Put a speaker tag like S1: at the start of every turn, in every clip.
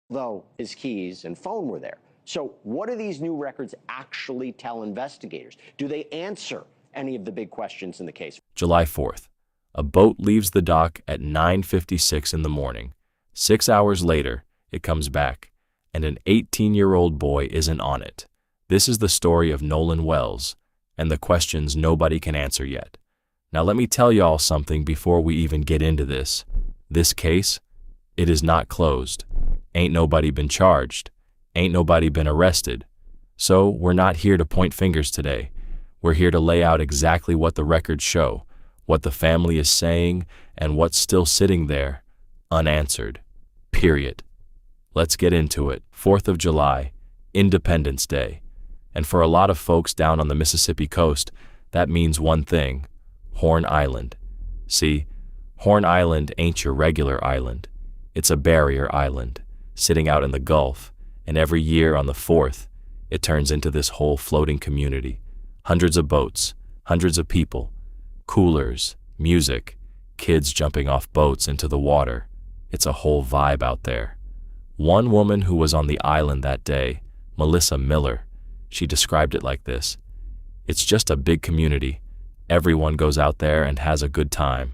S1: though his keys and phone were there. So what do these new records actually tell investigators? Do they answer any of the big questions in the case?
S2: July 4th. A boat leaves the dock at 9:56 in the morning. 6 hours later, it comes back, and an 18-year-old boy isn't on it. This is the story of Nolan Wells, and the questions nobody can answer yet. Now let me tell y'all something before we even get into this. This case, it is not closed. Ain't nobody been charged. Ain't nobody been arrested. So we're not here to point fingers today. We're here to lay out exactly what the records show, what the family is saying, and what's still sitting there, unanswered. Period. Let's get into it. 4th of July, Independence Day. And for a lot of folks down on the Mississippi coast, that means one thing: Horn Island. See, Horn Island ain't your regular island. It's a barrier island, sitting out in the Gulf, and every year on the 4th, it turns into this whole floating community. Hundreds of boats, hundreds of people, coolers, music, kids jumping off boats into the water. It's a whole vibe out there. One woman who was on the island that day, Melissa Miller, she described it like this: "It's just a big community. Everyone goes out there and has a good time."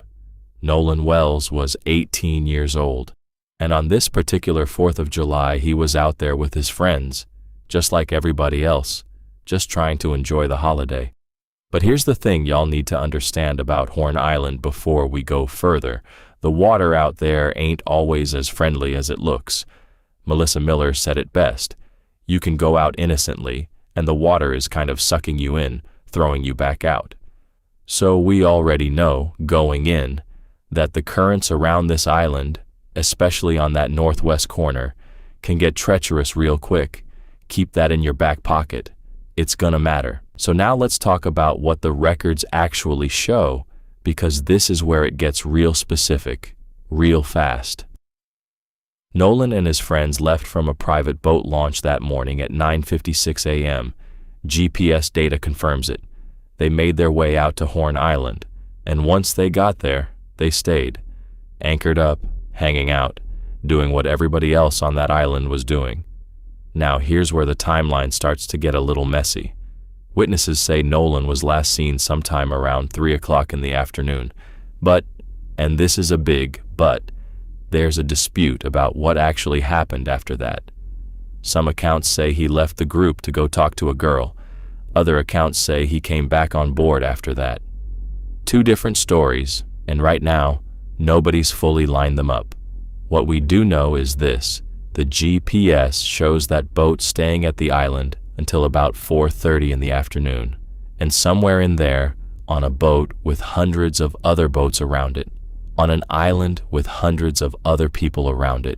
S2: Nolan Wells was 18 years old, and on this particular 4th of July, he was out there with his friends, just like everybody else, just trying to enjoy the holiday. But here's the thing y'all need to understand about Horn Island before we go further. The water out there ain't always as friendly as it looks. Melissa Miller said it best: "You can go out innocently, and the water is kind of sucking you in, throwing you back out." So we already know, going in, that the currents around this island, especially on that northwest corner, can get treacherous real quick. Keep that in your back pocket. It's gonna matter. So now let's talk about what the records actually show, because this is where it gets real specific, real fast. Nolan and his friends left from a private boat launch that morning at 9:56 a.m. GPS data confirms it. They made their way out to Horn Island, and once they got there, they stayed, anchored up, hanging out, doing what everybody else on that island was doing. Now here's where the timeline starts to get a little messy. Witnesses say Nolan was last seen sometime around 3 o'clock in the afternoon, but, and this is a big but, there's a dispute about what actually happened after that. Some accounts say he left the group to go talk to a girl. Other accounts say he came back on board after that. Two different stories, and right now, nobody's fully lined them up. What we do know is this: the GPS shows that boat staying at the island until about 4:30 in the afternoon, and somewhere in there, on a boat with hundreds of other boats around it, on an island with hundreds of other people around it,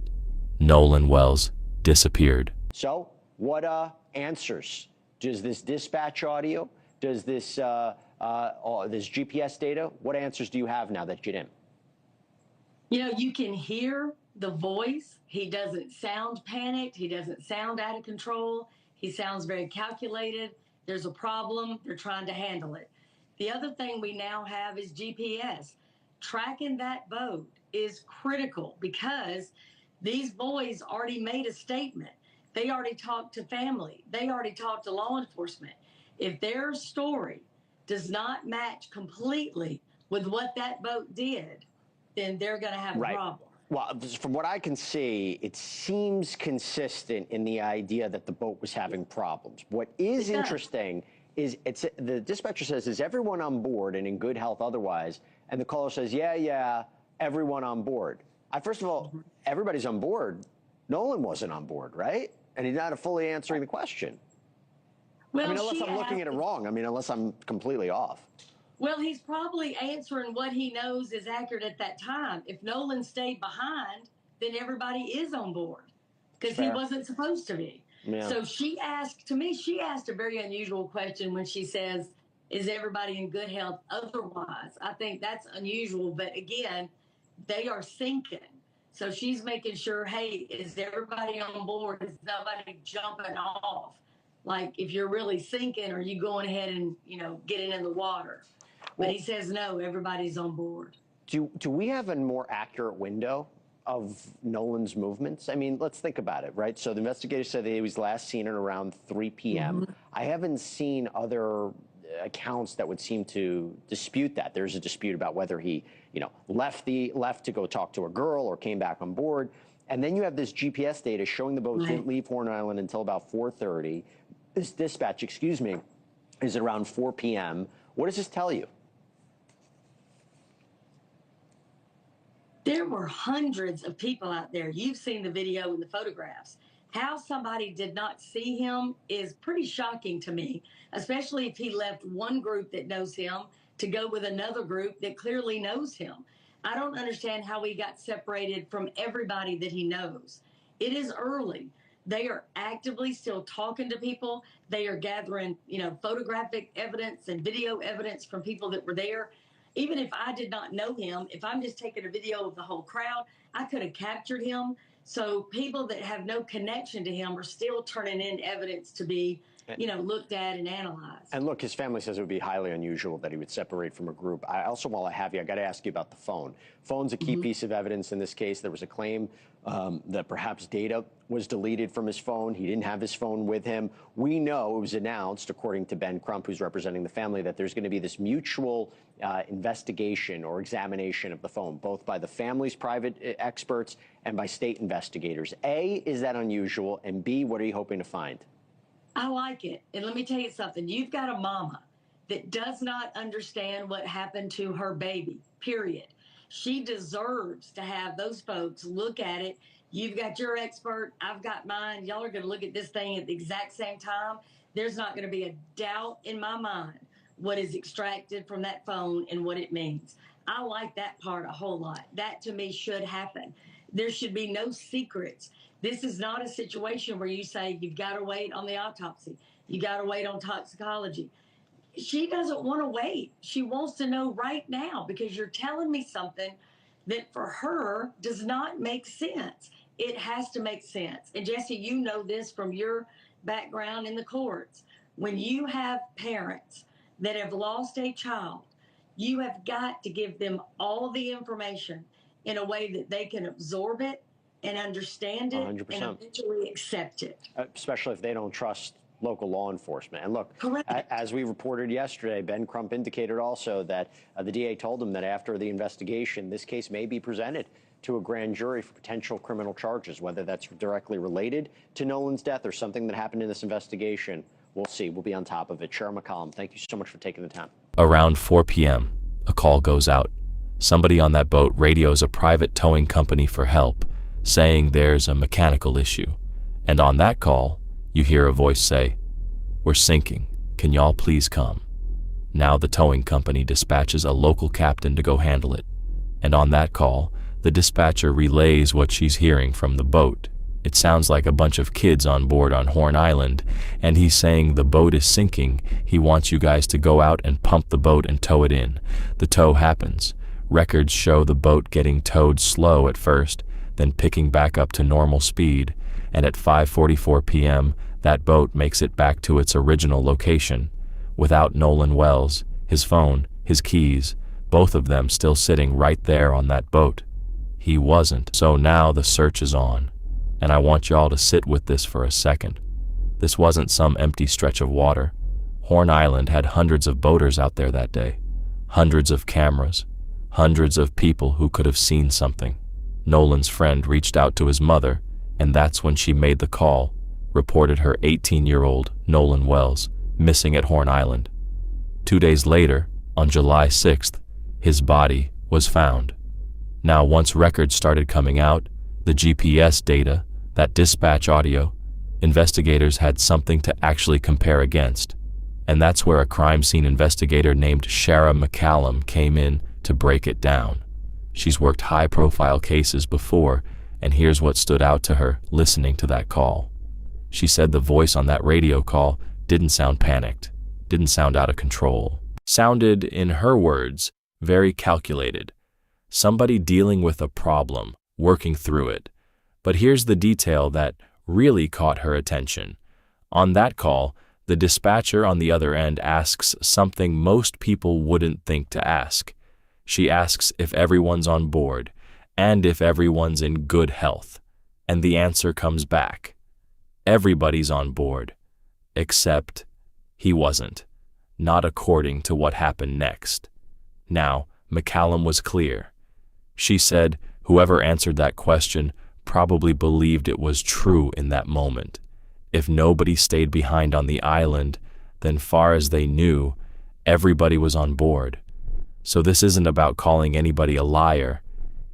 S2: Nolan Wells disappeared.
S1: So what answers? Does this dispatch audio, does this GPS data, what answers do you have now that you didn't?
S3: You know, you can hear the voice. He doesn't sound panicked. He doesn't sound out of control. He sounds very calculated. There's a problem. They're trying to handle it. The other thing we now have is GPS. Tracking that boat is critical because these boys already made a statement. They already talked to family. They already talked to law enforcement. If their story does not match completely with what that boat did, then they're going to have a problem.
S1: Well, from what I can see, it seems consistent in the idea that the boat was having problems. What is interesting is the dispatcher says, "Is everyone on board and in good health otherwise?" And the caller says, yeah, everyone on board. First of all, everybody's on board. Nolan wasn't on board, right? And he's not fully answering the question.
S3: Well,
S1: I mean, unless I'm looking at it wrong. I mean, unless I'm completely off.
S3: Well, he's probably answering what he knows is accurate at that time. If Nolan stayed behind, then everybody is on board because he wasn't supposed to be. Yeah. So she asked a very unusual question when she says, "Is everybody in good health otherwise?" I think that's unusual, but again, they are sinking. So she's making sure, hey, is everybody on board? Is nobody jumping off? Like, if you're really sinking, are you going ahead and, getting in the water? But he says, no, everybody's on board.
S1: Do we have a more accurate window of Nolan's movements? I mean, let's think about it, right? So the investigators said that he was last seen at around 3 p.m. I haven't seen other accounts that would seem to dispute that. There's a dispute about whether he, left to go talk to a girl or came back on board. And then you have this GPS data showing the boat didn't leave Horn Island until about 4:30. This dispatch, is around 4 p.m. What does this tell you?
S3: There were hundreds of people out there. You've seen the video and the photographs. How somebody did not see him is pretty shocking to me, especially if he left one group that knows him to go with another group that clearly knows him. I don't understand how he got separated from everybody that he knows. It is early. They are actively still talking to people. They are gathering, photographic evidence and video evidence from people that were there. Even if I did not know him, if I'm just taking a video of the whole crowd, I could have captured him. So people that have no connection to him are still turning in evidence to be, looked at and analyzed.
S1: And look, his family says it would be highly unusual that he would separate from a group. I also, while I have you, I got to ask you about the phone. Phone's a key piece of evidence in this case. There was a claim that perhaps data was deleted from his phone. He didn't have his phone with him. We know it was announced, according to Ben Crump, who's representing the family, that there's going to be this mutual investigation or examination of the phone, both by the family's private experts and by state investigators. A, is that unusual? And B, what are you hoping to find?
S3: I like it. And let me tell you something. You've got a mama that does not understand what happened to her baby, period. She deserves to have those folks look at it. You've got your expert. I've got mine. Y'all are going to look at this thing at the exact same time. There's not going to be a doubt in my mind what is extracted from that phone and what it means. I like that part a whole lot. That, to me, should happen. There should be no secrets. This is not a situation where you say you've got to wait on the autopsy. You got to wait on toxicology. She doesn't want to wait. She wants to know right now because you're telling me something that for her does not make sense. It has to make sense. And Jesse, you know this from your background in the courts. When you have parents that have lost a child, you have got to give them all the information in a way that they can absorb it and understand it
S1: 100%.
S3: and eventually accept it.
S1: Especially if they don't trust local law enforcement. And look, as we reported yesterday, Ben Crump indicated also that the DA told him that after the investigation, this case may be presented to a grand jury for potential criminal charges, whether that's directly related to Nolan's death or something that happened in this investigation. We'll see. We'll be on top of it. Sharon McCollum, thank you so much for taking the time.
S2: Around 4 p.m., a call goes out. Somebody on that boat radios a private towing company for help, saying there's a mechanical issue. And on that call, you hear a voice say, "We're sinking. Can y'all please come?" Now the towing company dispatches a local captain to go handle it. And on that call, the dispatcher relays what she's hearing from the boat. It sounds like a bunch of kids on board on Horn Island, and he's saying the boat is sinking. He wants you guys to go out and pump the boat and tow it in. The tow happens. Records show the boat getting towed slow at first, then picking back up to normal speed, and at 5:44 p.m., that boat makes it back to its original location, without Nolan Wells, his phone, his keys, both of them still sitting right there on that boat. He wasn't, so now the search is on. And I want y'all to sit with this for a second. This wasn't some empty stretch of water. Horn Island had hundreds of boaters out there that day, hundreds of cameras, hundreds of people who could have seen something. Nolan's friend reached out to his mother, and that's when she made the call, reported her 18-year-old, Nolan Wells, missing at Horn Island. 2 days later, on July 6th, his body was found. Now, once records started coming out, the GPS data, that dispatch audio, investigators had something to actually compare against. And that's where a crime scene investigator named Sharon McCollum came in to break it down. She's worked high-profile cases before, and here's what stood out to her listening to that call. She said the voice on that radio call didn't sound panicked, didn't sound out of control. Sounded, in her words, very calculated. Somebody dealing with a problem, working through it. But here's the detail that really caught her attention. On that call, the dispatcher on the other end asks something most people wouldn't think to ask. She asks if everyone's on board, and if everyone's in good health. And the answer comes back. Everybody's on board, except he wasn't, not according to what happened next. Now, McCallum was clear. She said whoever answered that question probably believed it was true in that moment. If nobody stayed behind on the island, then far as they knew, everybody was on board. So this isn't about calling anybody a liar.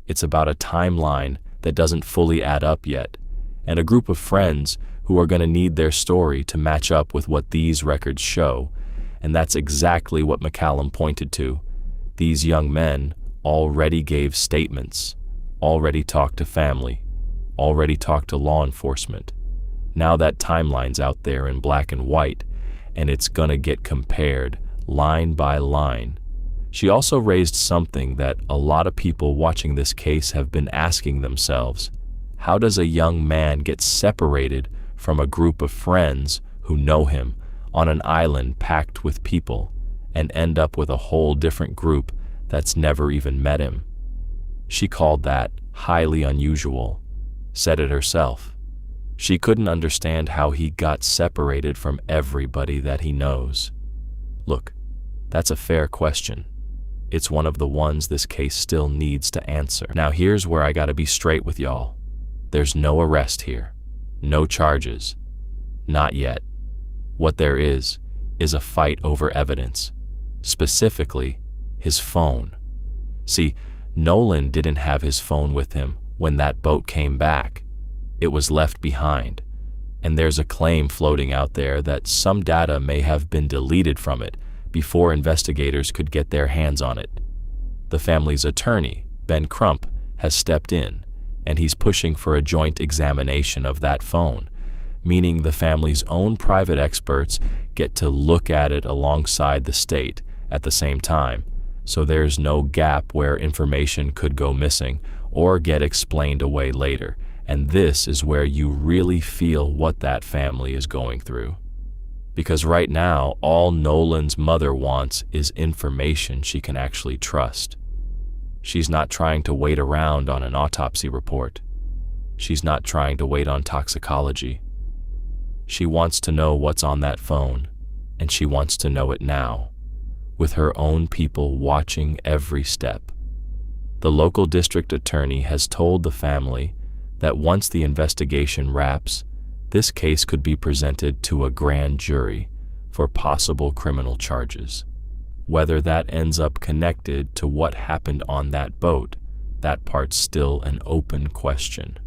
S2: It's about a timeline that doesn't fully add up yet, and a group of friends who are going to need their story to match up with what these records show. And that's exactly what McCallum pointed to. These young men already gave statements, already talked to family, already talked to law enforcement. Now that timeline's out there in black and white, and it's gonna get compared line by line. She also raised something that a lot of people watching this case have been asking themselves. How does a young man get separated from a group of friends who know him on an island packed with people and end up with a whole different group that's never even met him? She called that highly unusual, said it herself. She couldn't understand how he got separated from everybody that he knows. Look, that's a fair question. It's one of the ones this case still needs to answer. Now here's where I gotta be straight with y'all. There's no arrest here. No charges. Not yet. What there is a fight over evidence. Specifically, his phone. See, Nolan didn't have his phone with him when that boat came back. It was left behind. And there's a claim floating out there that some data may have been deleted from it before investigators could get their hands on it. The family's attorney, Ben Crump, has stepped in, and he's pushing for a joint examination of that phone, meaning the family's own private experts get to look at it alongside the state at the same time, so there's no gap where information could go missing or get explained away later. And this is where you really feel what that family is going through. Because right now, all Nolan's mother wants is information she can actually trust. She's not trying to wait around on an autopsy report. She's not trying to wait on toxicology. She wants to know what's on that phone, and she wants to know it now, with her own people watching every step. The local district attorney has told the family that once the investigation wraps, this case could be presented to a grand jury for possible criminal charges. Whether that ends up connected to what happened on that boat, that part's still an open question.